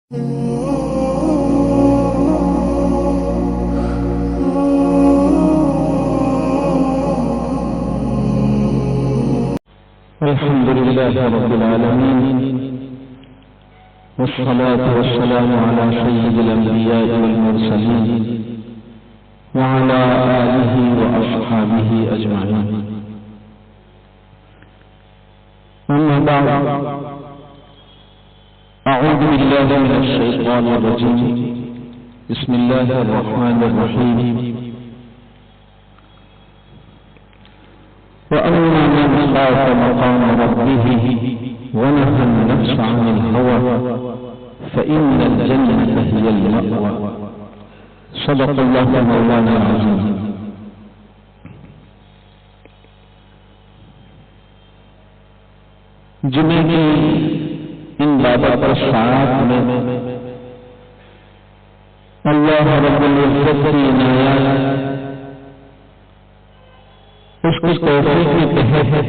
الحمد لله رب العالمين، والصلاة والسلام على سيد الأنبياء والمرسلين وعلى آله وأصحابه أجمعين. أما بعد، أعوذ بالله من الشيطان الرجيم. بسم الله الرحمن الرحيم. وأما من خاف مقام ربه ونهى النفس عن الهوى فإن الجنة هي المأوى. صدق الله مولانا العظيم. جمعے کی ان بابت ساعت میں اللہ رب العزت کی عنایت، اس کی توفیق کے تحت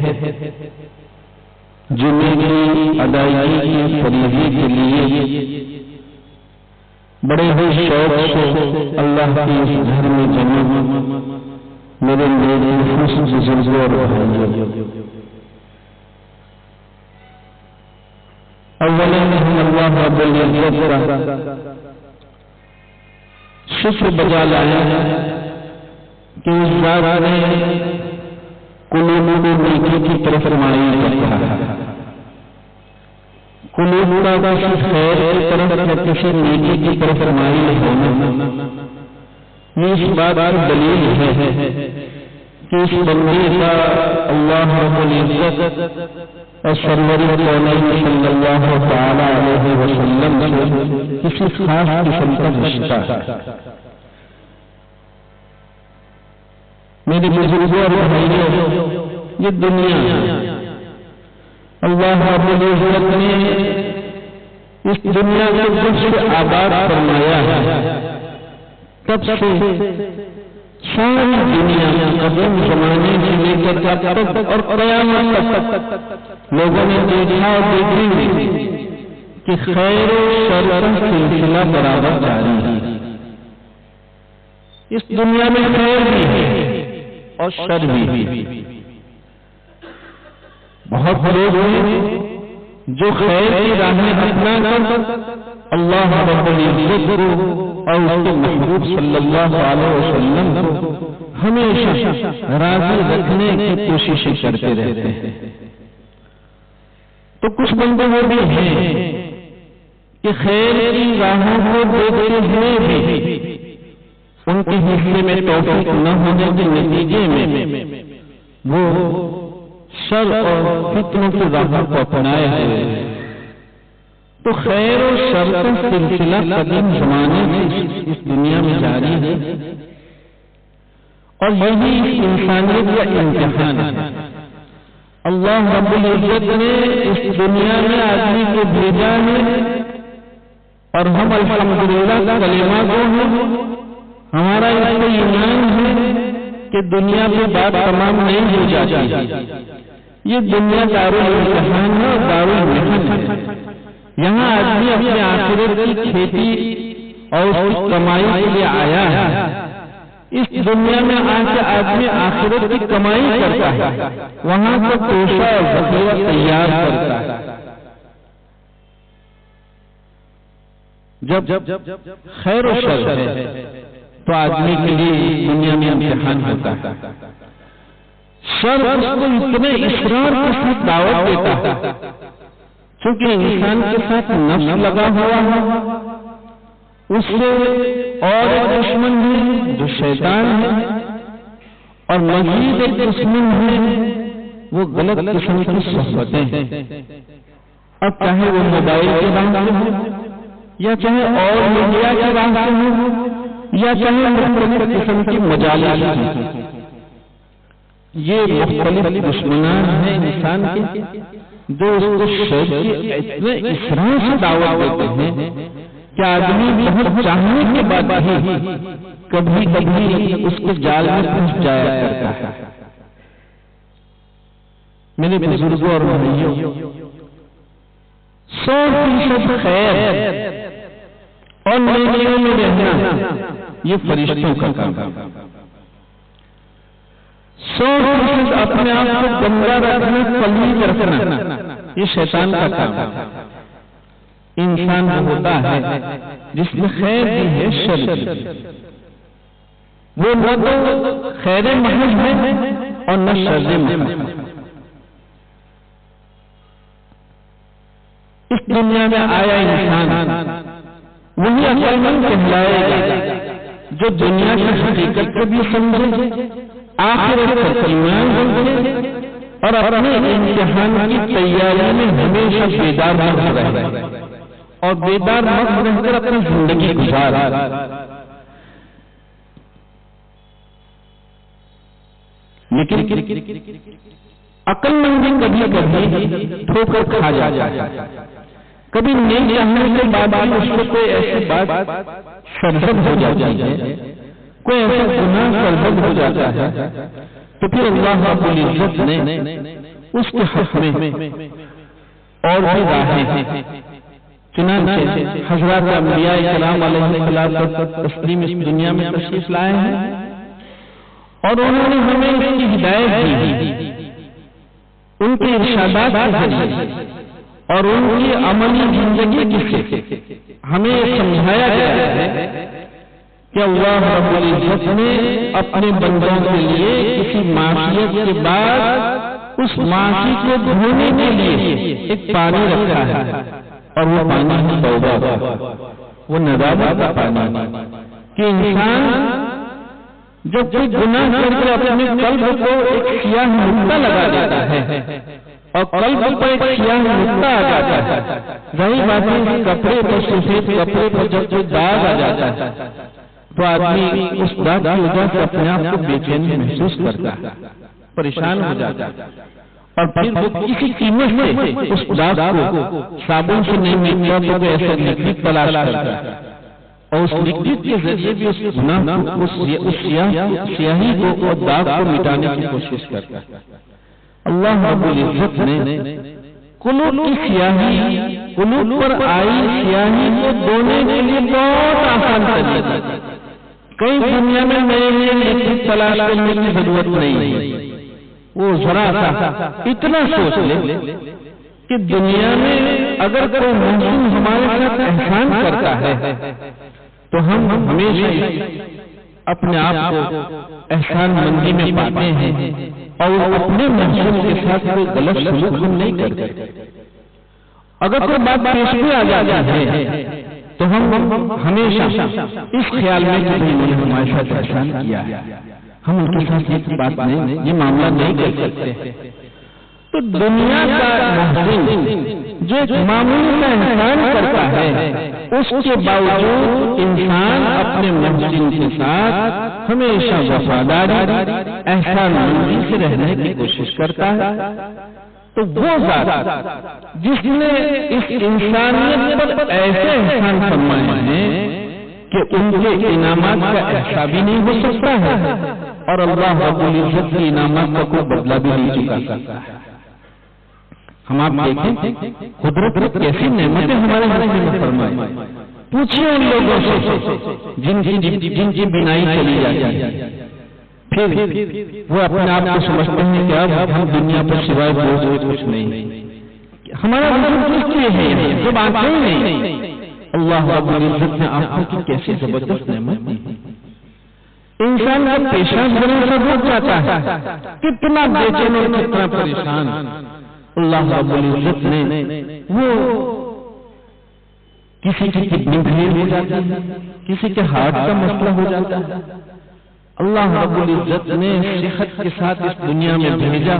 جمعے کی ادائیگی کی فریضے کے لیے بڑے ہی شوق سے اللہ کے اس گھر میں جمع میرے نفس بزرگوں اور بھائیوں، اولا ہم اللہ رب العزت کا شکر بجا لائے کہ اس ذات نے قلوب کو نیکی کی طرف مائل کرتا ہے، قلوب کا کسی خیر کی طرف یا کسی نیکی کی طرف مائل ہونا یہ اس بات کی دلیل ہے کہ اس بندے کا اللہ رب العزت اور سرور کونین صلی اللہ تعالی علیہ وسلم سے کسی خاص قسم کا رشتہ ہے۔ میرے بزرگوں اور بھائیوں، یہ دنیا اللہ رب العزت نے اس دنیا کو جب سے آباد فرمایا ہے تب سے ساری دنیا قدیم زمانے سے لے کر جب تک اور قیامت تک لوگوں نے دیکھا اور دیکھی کہ خیر و شر کا سلسلہ برابر جاری ہے۔ اس دنیا میں خیر بھی ہے اور شر بھی۔ بہت لوگ ہیں جو خیر کی راہ میں اپنا کر اللہ رب العزت کو اور اس کے محبوب صلی اللہ علیہ وسلم کو ہمیشہ راضی رکھنے کی کوشش کرتے رہتے ہیں۔ تو کچھ بندے وہ بھی ہیں کہ خیر کی راہوں کو دیکھتے ہوئے بھی ان کے حصے میں توفیق نہ ہونے کے نتیجے میں وہ شر اور فتنوں کی راہوں کو اپنائے ہوئے۔ تو خیر و شر کا سلسلہ قدیم زمانے میں اس دنیا میں جاری ہے اور یہی انسانیت کا امتحان ہے۔ اللہ رب العزت نے اس دنیا میں آدمی کو بھیجا ہے اور ہم الحمدللہ کلمہ گو ہیں۔ ہمارا اس کو ایمان ہے کہ دنیا میں بات تمام نہیں ہو جاتی، یہ دنیا دارالامتحان ہے اور دارالمحن ہے۔ یہاں آدمی اپنے آخرت کی کھیتی اور اس کی کمائی کے لیے آیا ہے۔ اس دنیا میں آ کے آدمی آخرت کی کمائی کرتا ہے، وہاں سے توشہ اور ذخیرہ تیار کرتا ہے۔ جب خیر و شر ہے تو آدمی کے لیے دنیا میں امتحان ہوتا ہے۔ شر اس کو اتنے اصرار کے ساتھ دعوت دیتا ہے چونکہ انسان کے ساتھ نفس لگا ہوا ہے، اس سے اور ایک دشمن ہے جو شیطان ہے، اور مزید ایک دشمن ہے وہ غلط قسم کی صحبتیں ہیں۔ اب چاہے وہ موبائل کے راستے ہو یا چاہے اور میڈیا کے راستے ہو یا چاہے مختلف قسم کی مجالس ہیں، یہ مختلف دشمنان ہیں انسان کے جو اس کو شر کی اتنے اصرار سے دعوت دیتے ہیں کہ آدمی بہت چاہنے کے بعد بھی کبھی کبھی اس کے جال میں پھنس جایا کرتا ہے۔ میرے بزرگوں اور بھائیوں، 100% خیر اور نیکیوں میں رہنا یہ فرشتوں کا کام ہے۔ 100% اپنے آپ کو گندا رکھنا، پلیت رکھنا یہ شیطان کا کام ہے۔ انسان وہ ہوتا ہے جس میں خیر بھی ہے شر بھی، وہ نہ تو خیر محض ہے اور نہ شر محض۔ اس دنیا میں آیا انسان وہی عقل مند کہلائے گا جو دنیا کی حقیقت کو بھی سمجھے، آخرت کا ایمان رکھے اور اپنے امتحان کی تیاری میں ہمیشہ بیدار مند رہے اور بیدار مند رہ کر اپنی زندگی گزارے۔ لیکن عقل مندی کبھی کبھی ٹھوکر کھا جاتا ہے، کبھی نہیں چاہنے کے بعد اس کو کوئی ایسی بات سرزد ہو جاتی ہے، کوئی ایسا گناہ سرزد ہو جاتا ہے، تو پھر اللہ رب العزت نے اس کے حق میں اور بھی راہیں ہیں۔ چنانچہ حضرات انبیاء کرام علیہ الصلوۃ والتسلیم اس دنیا میں تشریف لائے ہیں اور انہوں نے ہمیں اس کی ہدایت دی، ان کے ارشادات کے ذریعے اور ان کی عملی زندگی سے ہمیں سمجھایا گیا ہے کہ اللہ رب العزت نے اپنے بندوں کے لیے کسی معصیت کے بعد اس معصی کو دھونے کے لیے ایک پانی رکھا ہے، اور وہ پانی ہی توبہ، وہ ندامت کا پانی کہ انسان جب کوئی گناہ کر کے اپنے قلب کو ایک سیاہ نقطہ لگا دیتا ہے اور قلب پر ایک سیاہ نقطہ آ جاتا ہے، وہی باتیں کپڑے پر، سفید کپڑے پر جب کوئی داغ آ جاتا ہے تو آدمی اس داغ کی وجہ سے اپنے آپ کو بے چین محسوس کرتا ہے، پریشان ہو جاتا ہے، اور پھر وہ کسی قیمت سے اس داغ کو صابن سے نہیں مٹتا تو ایسا لکوڈ تلاش کرتا ہے، اور اس لکوڈ کے ذریعے بھی اس گناہ کو، اس سیاہی کو اور داغ کو مٹانے کی کوشش کرتا ہے۔ اللہ رب العزت نے قلوب کی سیاہی، قلوب پر آئی سیاہی کو دھونے کے لیے بہت آسان طریقہ ہے۔ کئی دنیا میں میرے لیے لکوڈ تلاش کرنے کی ضرورت نہیں ہے، وہ ذرا سا اتنا سوچ لے کہ دنیا میں اگر کوئی محسن ہمارے ساتھ احسان کرتا ہے تو ہم ہمیشہ اپنے آپ کو احسان مندی میں پاتے ہیں اور اپنے محسن کے ساتھ کوئی غلط سلوک ہم نہیں کرتے۔ اگر کوئی بات پیش بھی آ جاتی ہے تو ہم ہمیشہ اس خیال میں کہ انہوں نے ہمارے ساتھ احسان کیا ہے، ہم ان کے ساتھ یہ بات نہیں، یہ معاملہ نہیں کر سکتے۔ تو دنیا کا محسن جو ایک معمولی کا احسان کرتا ہے، اس کے باوجود انسان اپنے محسن کے ساتھ ہمیشہ وفاداری، احسان مندی سے رہنے کی کوشش کرتا ہے۔ تو وہ ذات جس نے اس انسانیت پر ایسے احسان فرمائے ہیں کہ ان کے انعامات کا احساس بھی نہیں ہو سکتا ہے اور اللہ رب العزت کی انعامات کا کوئی بدلہ بھی نہیں چکا سکتا ہے۔ ہم آپ دیکھیں قدرت کیسی نعمتیں ہمارے حوالے میں فرمائی، پوچھیں ان لوگوں سے جن کی بینائی چلی جاتی ہے، پھر وہ اپنے آپ کو سمجھتے ہیں کہ اب ہم دنیا پر سوائے بوجھ کچھ نہیں، ہمارا وجود کس لیے ہے جب آنکھیں نہیں۔ اللہ رب العزت نے آنکھوں کی کیسی زبردست نعمت دی، انسان کا پیشاب بنے سے رک جاتا ہے، کتنا بے چین اور کتنا پریشان۔ اللہ رب العزت نے وہ کسی کی کڈنی فیل ہو جاتی ہے، کسی کے ہارٹ کا مسئلہ ہو جاتا ہے، اللہ رب العزت نے صحت کے ساتھ اس دنیا میں بھیجا،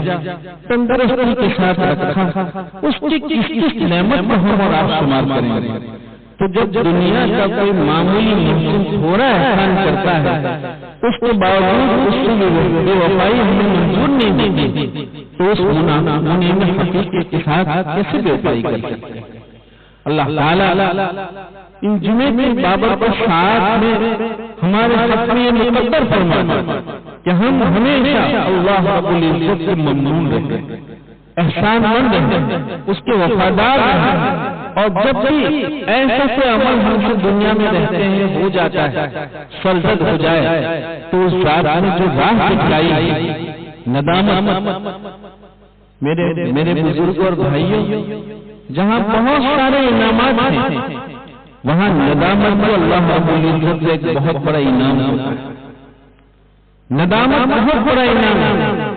تندرستی کے ساتھ رکھا، اس کی کس نعمت کو ہم اور آپ شمار کریں گے؟ تو جب دنیا کا کوئی معمولی محسن تھوڑا احسان کرتا ہے اس کے باوجود اس سے بے وفائی ہمیں منظور نہیں دیتی تو اس منعمے میں حقیقت کے ساتھ کیسے بے وفائی کر سکتے ہیں؟ اللہ تعالیٰ ان جمعے کی بابت پر ساتھ میں ہمارے حق میں مقدر فرماتا کہ ہم ہمیشہ اللہ رب العزت سے ممنون رہیں، احسان مند ہیں، اس کے وفادار ہیں، اور جب بھی ایسا کوئی عمل ہم سے دنیا میں رہتے ہیں ہو جاتا ہے، سرزد ہو جائے، تو اس ذات نے جو راہ دکھلائی ندامت۔ میرے بزرگوں اور بھائیوں، جہاں بہت سارے انعامات ہیں وہاں ندامت کو اللہ رب العزت سے ایک بہت بڑا انعام ہوتا ہے۔ ندامت بہت بڑا انعام ہے۔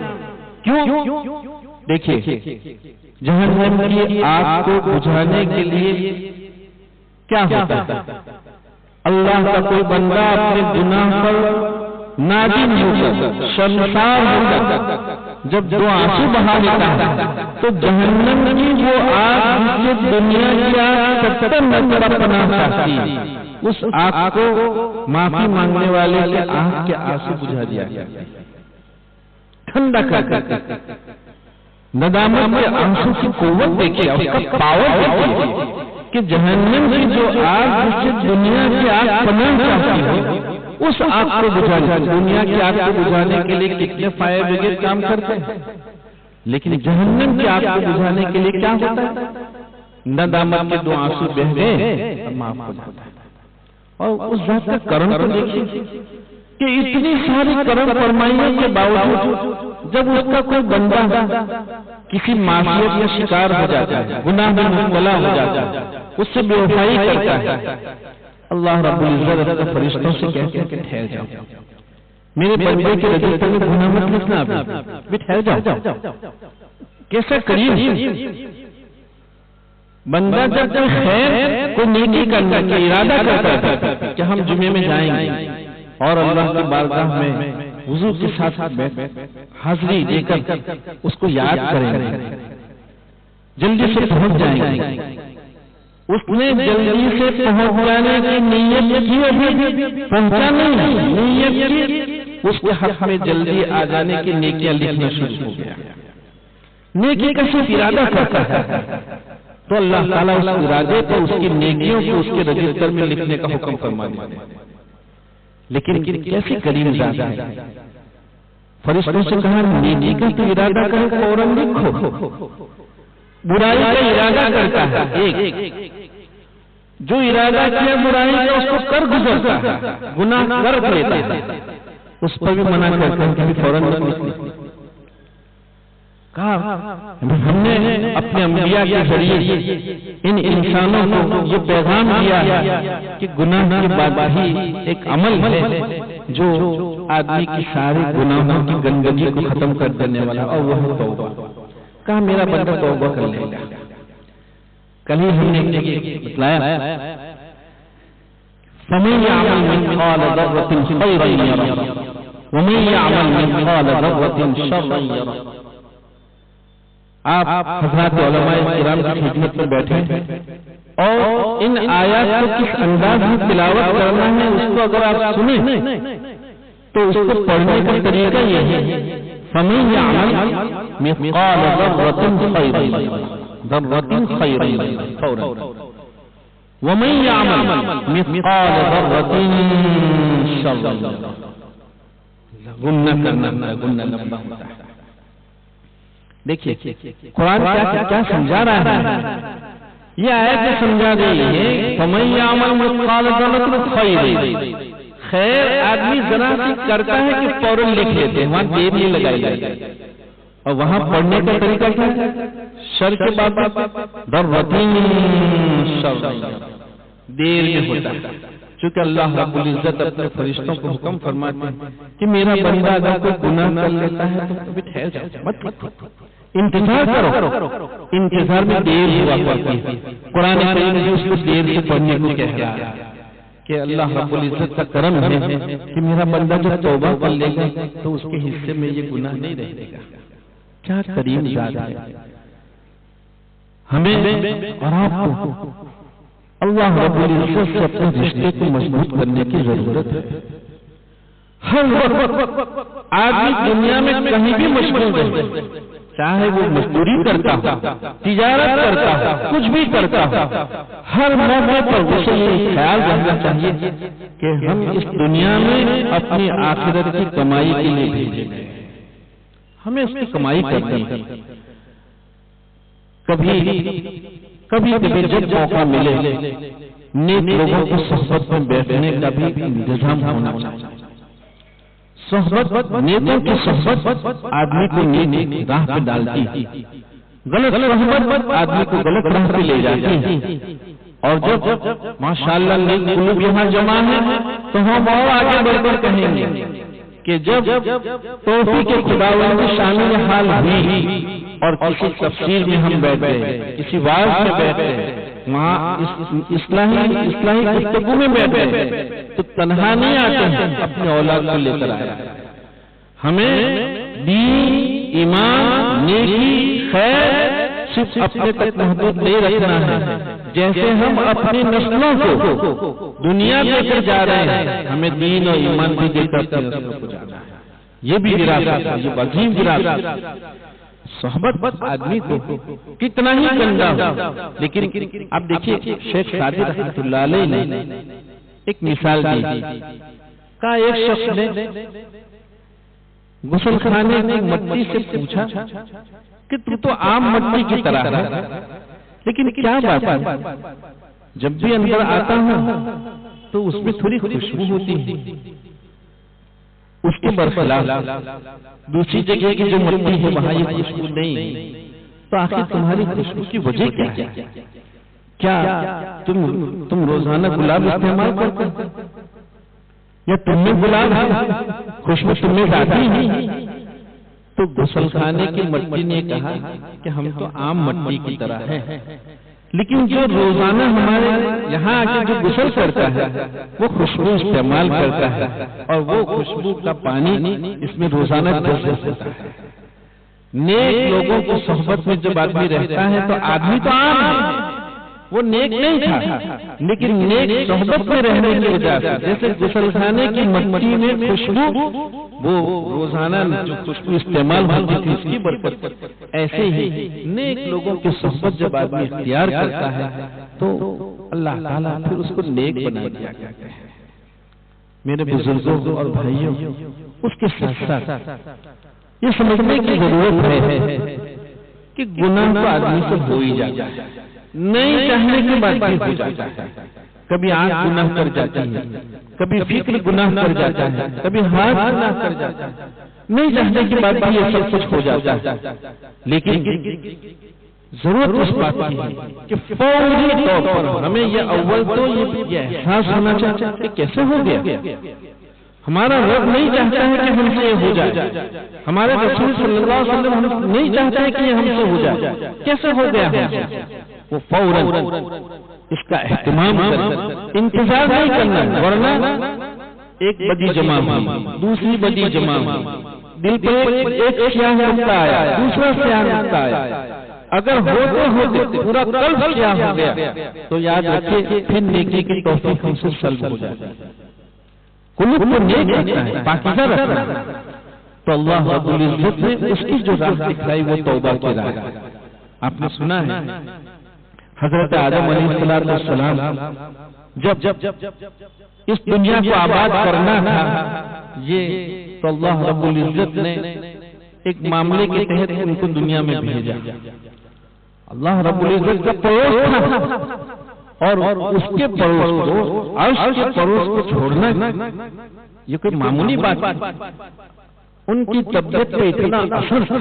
کیوں؟ دیکھیے، جہنم کی آگ کو بجھانے کے لیے کیا ہوتا ہے؟ اللہ کا کوئی بندہ اپنے گناہ پر نادم ہو کر، شرمسار ہو کر جب دو آنسو بہا لیتا ہے تو جہنم کی وہ آگ جس سے دنیا کی آگ 70 مرتبہ پناہ چاہتی ہے، اس آگ کو معافی مانگنے والے کے آنکھ کے آنسو بجھا دیا گیا، ٹھنڈا کر۔ ندامت کے آنسو کی قوت دیکھیے، اس کا پاور دیکھیے کہ جہنم کی جو آگ جس سے دنیا کی آگ پناہ چاہتی ہے اس آگ کو بجھانے، دنیا کی آگ کو بجھانے کے لیے کتنے فائر بریگیڈ کام کرتے ہیں، لیکن جہنم کی آگ کو بجھانے کے لیے کیا ہوتا ہے؟ ندامت کے دو آنسو بہہ گئے اور معاف ہو جاتا ہے۔ اور اس ذات کا کرم کو دیکھیے کہ اتنی ساری کرم فرمائیوں کے باوجود جب اس کا کوئی بندہ کسی معصیت کا شکار ہو جاتا ہے، گناہ میں مبتلا ہو جاتا ہے، اس سے بے وفائی کرتا ہے، اللہ رب العزت اپنے فرشتوں سے کہتے ہیں کہ ٹھہر جاؤ، میرے بندے کے رجسٹر میں گناہ مت لکھنا، ابھی ٹھہر جاؤ۔ کیسا کریم بندہ جب کوئی خیر کوئی نیکی کرنے کا ارادہ کرتا ہے کہ ہم جمعے میں جائیں گے اور اللہ کی بارگاہ میں حضور کے ساتھ حاضری دے کر اس کو یاد کریں گے، جلدی سے پہنچ جائیں گے، اس نے جلدی سے پہنچ جانے کی نیت کی، ابھی پہنچا نہیں، نیت کی، اس کے حق میں جلدی آ جانے کی نیکیاں لکھنا شروع ہو گیا۔ نیکی کا صرف ارادہ کرتا ہے تو اللہ تعالیٰ اس ارادے کو، اس کی نیکیوں کو اس کے رجسٹر میں لکھنے کا حکم فرما دیتے ہیں۔ لیکن کیسی کریم ذات ہے، فرشتوں سے کہا نیکی کا تو ارادہ کرے فوراً لکھو، برائی کا ارادہ کرتا ہے ایک، جو ارادہ کیا برائی کا اس کو کر گزرتا ہے، گناہ کر لیتا ہے، اس پر بھی منع کرتا ہے کہ فوراً لکھو۔ ہم نے اپنے انبیاء کے ذریعے ان انسانوں کو یہ پیغام دیا کہ گناہ کے بعد ہی ایک عمل ہے جو آدمی کی ساری گناہوں کی گندگی کو ختم کر دینے والا، اور وہ ہے توبہ۔ کہا میرا بندہ توبہ کر لے گا۔ کل ہی ہم نے بتلایا فَمَن يَعْمَلْ مِثْقَالَ ذَرَّةٍ خَيْرًا يَرَهُ وَمَن يَعْمَلْ مِثْقَالَ ذَرَّةٍ شَرًّا يَرَهُ۔ آپ حضرات علماء کرام کی خدمت میں بیٹھے اور ان آیات کو کس انداز میں تلاوت کرنا ہے اس کو اگر آپ سنیں تو اس کو پڑھنے کا طریقہ یہ ہے فَمَن يَعْمَلْ مِثْقَالَ ذَرَّةٍ خَيْرًا فَوْرًا وَمَن يَعْمَلْ مِثْقَالَ ذَرَّةٍ شَرًّا۔ گنہ کرنا، گنہ لمبا ہوتا ہے۔ دیکھیے قرآن کیا سمجھا رہا ہے، یہ آیت سمجھا رہی ہے فَمَن يَعْمَلْ مِثْقَالَ ذَرَّةٍ خَيْرًا، خیر آدمی ذرا سی کرتا ہے کہ فوراً لکھ لیتے ہیں، وہاں دیر نہیں لگائی جاتی، اور وہاں پڑھنے کا طریقہ کیا ہے، شر کے بعد ذَرَّةٍ شَرًّا، دیر میں ہوتا ہے۔ چونکہ اللہ رب العزت اپنے فرشتوں کو حکم فرماتے ہیں کہ میرا بندہ اگر کوئی گناہ کر لیتا ہے تو کبھی ٹھہر جاؤ، مت انتظار کرو، انتظار میں دیر ہوا کرتی ہے۔ قرآن کریم نے اس کو دیر سے پڑھنے کو کہہ رہا ہے کہ اللہ رب العزت کا کرم ہے کہ میرا بندہ جب توبہ کر لے گا تو اس کے حصے میں یہ گناہ نہیں رہے گا۔ کیا کریم ذات ہے، ہمیں اور آپ کو اللہ رب العزت سے اپنے رشتے کو مضبوط کرنے کی ضرورت ہے۔ ہر وقت آدمی دنیا میں کہیں بھی مشغول ہے، چاہے وہ مزدوری کرتا ہو، تجارت کرتا ہو، کچھ بھی کرتا ہو، ہر موقع پر اسے یہ خیال رکھنا چاہیے کہ ہم اس دنیا میں اپنی آخرت کی کمائی کے لیے بھیجے گئے، ہمیں اس کی کمائی کرنی ہے۔ کبھی جب موقع ملے نیک لوگوں کی صحبت میں بیٹھنے کا بھی انتظام ہونا چاہیے۔ نیکوں کی صحبت آدمی کو نیک راہ پہ ڈالتی ہے، غلط صحبت آدمی کو غلط راہ پہ لے جاتی ہے۔ اور جب ماشاءاللہ نیک قلوب یہاں جمع ہے تو ہم اور آگے بڑھ کر کہیں گے کہ جب توفیق خداوند کی شامل حال ہوئی اور کسی تفسیر میں ہم بیٹھے، کسی واعظ میں بیٹھے، وہاں اصلاحی گفتگو میں بیٹھے، تو تنہا نہیں آتے ہیں، اپنے اولاد کو لے کر آئے۔ ہمیں دین، ایمان، نیکی، خیر صرف اپنے تک محدود نہیں رکھنا ہے، جیسے ہم اپنی نسلوں کو دنیا لے کر جا رہے ہیں، ہمیں دین اور ایمان بھی دے کر نسلوں کو جانا ہے۔ یہ بھی وراثت ہے، یہ عظیم وراثت ہے۔ صحبت آدمی کو کتنا ہی گندا ہو، لیکن اب دیکھیے شیخ سعدی رحمۃ اللہ علیہ نے ایک مثال دی، کہا ایک شخص نے غسل خانے کی مٹی سے پوچھا کہ تو عام مٹی کی طرح ہے، لیکن کیا بات ہے جب بھی اندر آتا ہوں تو اس میں تھوڑی خوشبو ہوتی ہے، اس کے برخلاف دوسری جگہ کی جو مٹی ہے وہاں یہ خوشبو نہیں، تو آخر تمہاری خوشبو کی وجہ کیا ہے؟ کیا تم روزانہ گلاب استعمال کرتے ہو یا تم میں گلاب ہے، خوشبو تم میں ذاتی ہے؟ تو غسل خانے کی مٹی نے کہا کہ ہم تو عام مٹی کی طرح ہیں، لیکن جو روزانہ ہمارے یہاں آ کے جو غسل کرتا ہے وہ خوشبو استعمال کرتا ہے، اور وہ خوشبو کا پانی اس میں روزانہ ہوتا ہے۔ نیک لوگوں کی صحبت میں جب آدمی رہتا ہے تو آدمی تو عام ہے، وہ نیک نہیں تھا، لیکن نیک صحبت میں رہنے کی وجہ سے، جیسے غسل خانے کی مٹی میں خوشبو وہ روزانہ جو خوشبو استعمال ہوتی تھی اس کی برکت، ایسے ہی نیک لوگوں کی صحبت جب آدمی اختیار کرتا ہے تو اللہ تعالیٰ پھر اس کو نیک بنا دیا کرتا ہے۔ میرے بزرگوں اور بھائیوں، اس کے ساتھ ساتھ یہ سمجھنے کی ضرورت ہے کہ گناہ تو آدمی سے ہو ہی جاتا ہے، نہیں چاہنے کے بعد بھی ہو جاتا ہے۔ کبھی آنکھ گناہ کر جاتی ہے، کبھی فکر گناہ کر جاتا ہے، کبھی ہاتھ گناہ کر جاتا ہے، نہیں چاہنے کے بعد بھی یہ سب کچھ ہو جاتا ہے۔ لیکن ضرورت اس بات کی ہے کہ فوری طور پر ہمیں یہ اول تو یہ احساس ہونا چاہیے کہ کیسے ہو گیا۔ ہمارا رب نہیں چاہتا ہے کہ ہم سے یہ ہو جائے، ہمارے رسول صلی اللہ علیہ وسلم نہیں چاہتا ہے کہ یہ ہم سے ہو جائے، کیسے ہو گیا؟ وہ فوراً اس کا اہتمام کرنا، انتظار نہیں کرنا، ورنہ ایک بدی جمع ہوئی، دوسری بدی جمع ہوئی، دل پر ایک سیاہ نقطہ آیا، دوسرا سیاہ نقطہ آیا، اگر ہوتے ہوتے پورا قلب سیاہ ہو گیا تو یاد رکھیے پھر نیکی کی توفیق ہم سے سلب ہو جاتی ہے۔ قلوب کو نیک رکھنا ہے، پاکیزہ رکھنا ہے، تو اللہ رب العزت نے اس کی جو راہ دکھلائی وہ توبہ کی راہ ہے۔ آپ نے سنا ہے حضرت آدم علیہ السلام جب اس دنیا کو آباد کرنا تھا، یہ تو اللہ رب العزت نے ایک معاملے کے تحت ان کو دنیا میں بھیجا۔ اللہ رب العزت کا پڑوس تھا، اور اس کے پڑوس کو، عرش کے پڑوس کو چھوڑنا یہ کوئی معمولی بات نہیں۔ ان کی طبیعت پہ اتنا اثر تھا،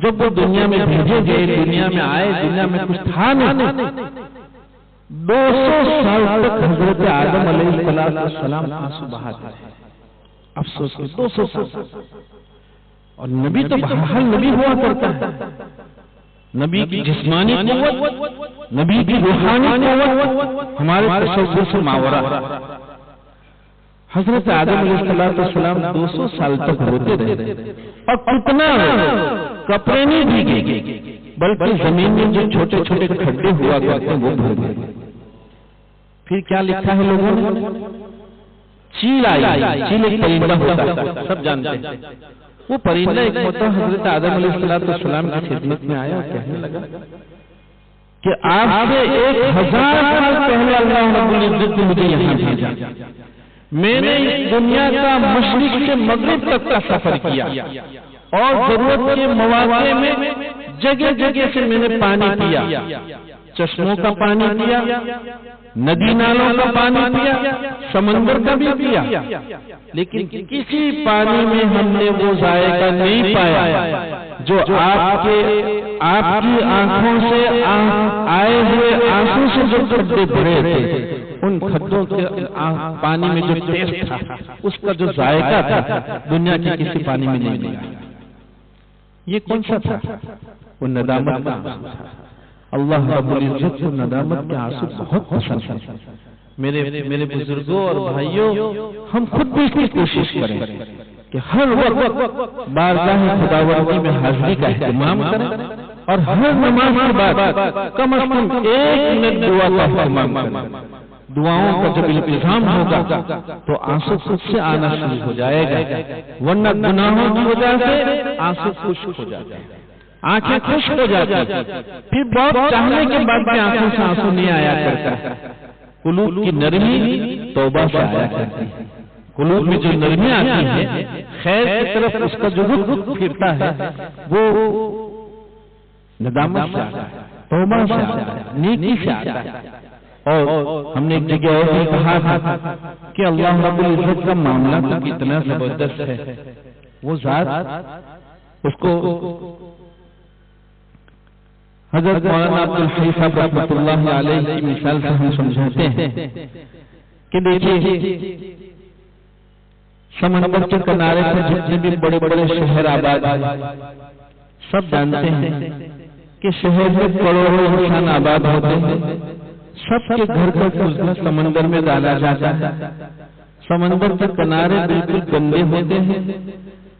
جب وہ دنیا میں بھیجے گئے، دنیا میں آئے، دنیا میں کچھ تھا نہیں، 200 سال تک حضرت آدم علیہ السلام آنسو بہاتے رہے، افسوس کے 200 سال۔ اور نبی تو بہرحال نبی ہوا کرتا ہے، نبی کی جسمانی قوت، نبی کی روحانی قوت ہمارے تصور سے ماورا۔ حضرت آدم علیہ السلام 200 سال تک روتے رہے، اور کتنا کپڑے نہیں بھیگے، بلکہ زمین میں جو چھوٹے چھوٹے کھڈے ہوا کرتے ہیں وہ بھر گئے۔ پھر کیا لکھا ہے لوگوں نے؟ چیل آئی، چیل ایک پرندہ ہوتا ہے، سب جانتے ہیں۔ وہ پرندہ ایک مرتبہ حضرت آدم علیہ السلام کی خدمت میں آیا اور کہنے لگا کہ آپ سے 1000 سال پہلے اللہ رب العزت نے مجھے یہاں بھیجا، میں نے اس دنیا کا مشرق سے مغرب تک کا سفر کیا، اور ضرورت کے مواقع میں جگہ جگہ سے میں نے پانی پیا، چشموں کا پانی پیا، ندی نالوں کا پانی پیا، سمندر کا بھی پیا، لیکن کسی پانی میں ہم نے وہ ذائقہ نہیں پایا جو آپ کی آنکھوں سے آئے ہوئے آنسو سے جو کھڈے بھرے تھے، ان کھڈوں کے پانی میں جو ٹیسٹ تھا، اس کا جو ذائقہ تھا، دنیا کے کسی پانی میں نہیں ملا۔ یہ کون سا تھا؟ وہ ندامت کا آنسو تھا۔ اللہ رب العزت کو ندامت کے آنسو بہت پسند ہے۔ میرے بزرگوں اور بھائیوں، ہم خود بھی اس کی کوشش کریں کہ ہر وقت بارگاہ خداوندی میں حاضری کا اہتمام کریں، اور ہر نماز کے بعد کم از کم 1 منٹ دعا کا اہتمام کریں۔ دعاؤں کا جب التزام ہوگا تو آنسو خود سے آنا شروع ہو جائے گا، ورنہ گناہوں کی وجہ سے آنسو خشک ہو جاتے ہیں، آنکھیں خشک ہو جاتی ہیں، پھر بہت چاہنے کے بعد بھی آنکھوں سے آنسو نہیں آیا کرتا۔ قلوب کی نرمی توبہ سے آیا کرتی ہے۔ قلوب میں جو نرمی آتی ہے، خیر کی طرف اس کا جو رخ پھرتا ہے، وہ ندامت سے آتا ہے، توبہ سے آتا ہے، نیکی سے آتا ہے۔ اور ہم نے ایک جگہ اور بھی کہا تھا کہ اللہ رب العزت کا معاملہ تو کتنا زبردست ہے۔ وہ ذات، اس کو حضرت مولانا عبدالحی صاحب رحمۃ اللہ علیہ کی مثال سے ہم سمجھاتے ہیں کہ دیکھیے، سمندر کے کنارے پر جتنے بھی بڑے بڑے شہر آباد ہیں، سب جانتے ہیں کہ شہر میں کروڑوں انسان آباد ہوتے ہیں، سب کے گھر کا فضلہ سمندر میں ڈالا جاتا ہے۔ سمندر کے کنارے بالکل گندے ہوتے ہیں،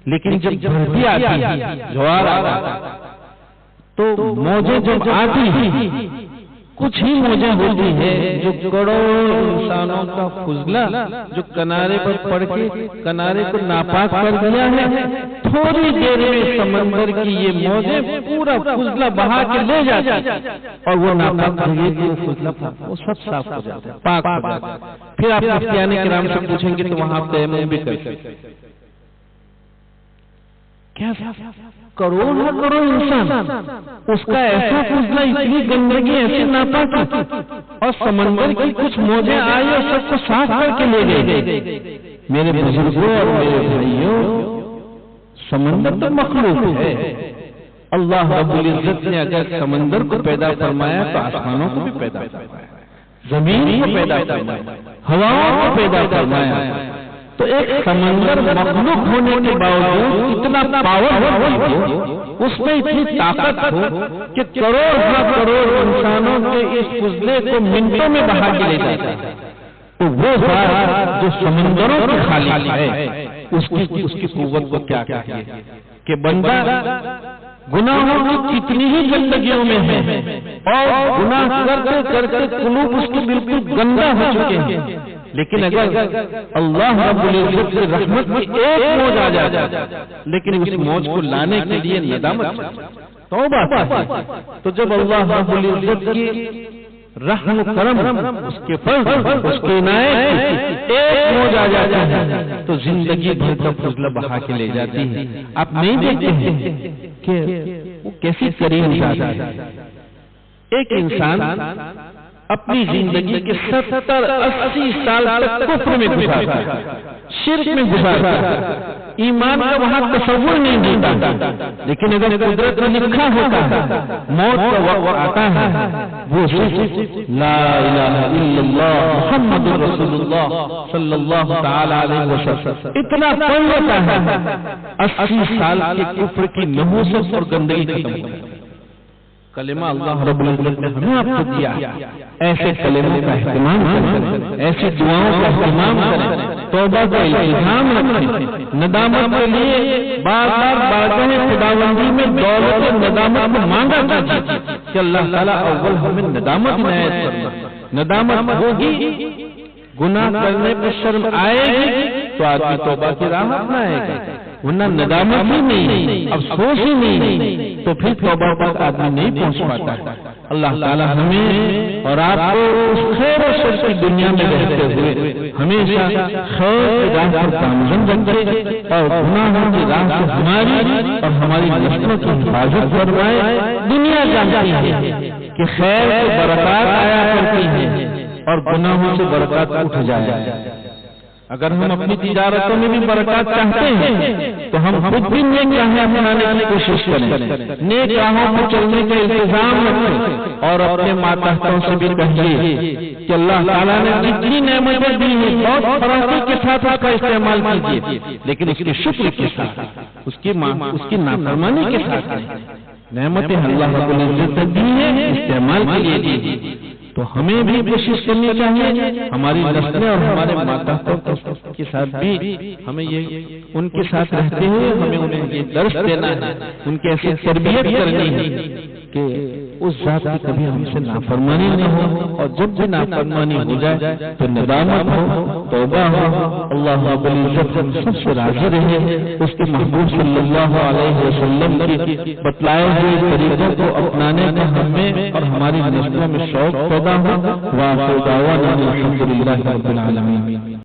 لیکن جب بھرتی آتی ہے، جوار آتا ہے، تو موجیں جب آتی ہیں، کچھ ہی موجیں ہوتی ہیں جو کروڑوں انسانوں کا فضلہ جو کنارے پر پڑ کے کنارے کو ناپاک کر دیا ہے، تھوڑی دیر میں سمندر کی یہ موجیں پورا فضلہ بہا کے لے جاتی ہیں، اور وہ ناپاک فضلہ وہ سب صاف ہو جاتا ہے، پاک ہو جاتا ہے۔ پھر آپ مفتیان کرام سے پوچھیں گے تو وہاں تیمم بھی کر سکتے ہیں۔ کیا کروڑ انسان، اس کا ایسا فضلہ، اتنی گندگی، ایسی ناپاکی، اور سمندر کی کچھ موجیں آئی اور سب کو صاف کر کے لے گئے۔ میرے بزرگوں اور میرے بھائیوں، سمندر تو مخلوق ہے۔ اللہ رب العزت نے اگر سمندر کو پیدا فرمایا تو آسمانوں کو بھی پیدا فرمایا، زمین کو پیدا فرمایا، ہواؤں کو پیدا فرمایا۔ تو ایک سمندر مخلوق ہونے کے باوجود اتنا پاورفل ہو، اس میں اتنی طاقت ہو کہ کروڑ انسانوں کے اس فضلے کو منٹوں میں بہا کے لے جاتا ہے، تو وہ ذات جو سمندروں کی خالق ہے، اس کی قوت کو کیا کہیے کہ بندہ گناہوں کی کتنی ہی گندگیوں میں ہے، اور گناہ کرتے کرتے قلوب اس کی بالکل گندا ہو چکے ہیں، لیکن اگر اللہ رب العزت سے رحمت کی ایک موج آ جائے، لیکن اس موج کو لانے کے لیے ندامت توبہ، تو جب اللہ رب العزت کی رحم و کرم، اس کے فضل، اس کی عنایت ایک موج آ جاتی ہے تو زندگی بھر کا فضلہ بہا کے لے جاتی ہے۔ آپ نہیں دیکھتے ہیں کہ وہ کیسی کریم ذات ہے۔ ایک انسان اپنی زندگی کے 70-80 سال تک کفر میں گزارتا ہے، شرک میں گزارتا ہے، ایمان کا وہاں تصور نہیں ہوتا، لیکن اگر قدرت میں لکھا ہوتا ہے، موت کا وقت آتا ہے، وہ صرف لا الہ الا اللہ محمد رسول اللہ صلی اللہ تعالی علیہ وسلم اتنا پڑھ لیتا ہے، 80 سال کے کفر کی نحوست اور گندگی ختم ہو جاتی ہے۔ کلمہ اللہ رب العزت نے ہمیں آپ کو دیا، ایسے کلموں کا اہتمام کریں، ایسی دعاؤں کا اہتمام کریں، توبہ کا التزام رکھیں، ندامت کے لیے بار بار بارگاہ خداوندی میں دولت ندامت کو مانگا جاتا ہے کہ اللہ تعالیٰ اول ہمیں ندامت عنایت فرما۔ ندامت ہوگی، گناہ کرنے پر شرم آئے گی تو آدمی توبہ کی راہ اپنائے گا، ورنہ ندامت ہی نہیں، افسوس ہی نہیں، تو پھر توبہ پر آدمی نہیں پہنچ پاتا ہے۔ اللہ تعالی ہمیں اور آپ کو اس خیر و شر کی دنیا میں رہتے ہوئے ہمیشہ خیر کی راہ پر گامزن رکھے اور گناہوں کی راہ سے ہماری اور ہماری نسلوں کی حفاظت فرمائے۔ دنیا جانتی ہے کہ خیر سے برکات آیا کرتی ہے اور گناہوں سے برکات اٹھ جائے۔ اگر ہم اپنی تجارتوں میں بھی برکات چاہتے ہیں تو ہم خود بھی نیک راہیں اپنانے کی کوشش کریں، نیک راہوں پر چلنے کا التزام رکھیں اور اپنے ماتحتوں سے بھی کہیے کہ اللہ تعالیٰ نے جتنی نعمتیں دی ہیں بہت فراخی کے ساتھ اس کا استعمال کیجیے، لیکن اس کے شکر کے ساتھ، اس کی نافرمانی کے ساتھ نہیں۔ نعمتیں اللہ رب العزت نے دی ہیں، استعمال کے لیے دی، تو ہمیں بھی کوشش کرنی چاہیے ہماری نسلیں اور ہمارے ماتحتوں کے ساتھ بھی ہمیں یہ ان کے ساتھ رہتے ہوئے ہمیں انہیں یہ درس دینا ہے، ان کی ایسی تربیت کرنی ہے کہ اس ذات کی کبھی ہم سے نافرمانی نہ ہو، اور جب بھی نافرمانی ہو جائے تو ندامت ہو، توبہ ہو، اللہ رب العزت ہم سب سے راضی رہے، اس کے محبوب صلی اللہ علیہ وسلم کی بتلائے ہوئے طریقوں کو اپنانے کا ہمیں اور ہماری نسلوں میں شوق پیدا ہو۔ وآخر دعوانا الحمدللہ رب العالمین۔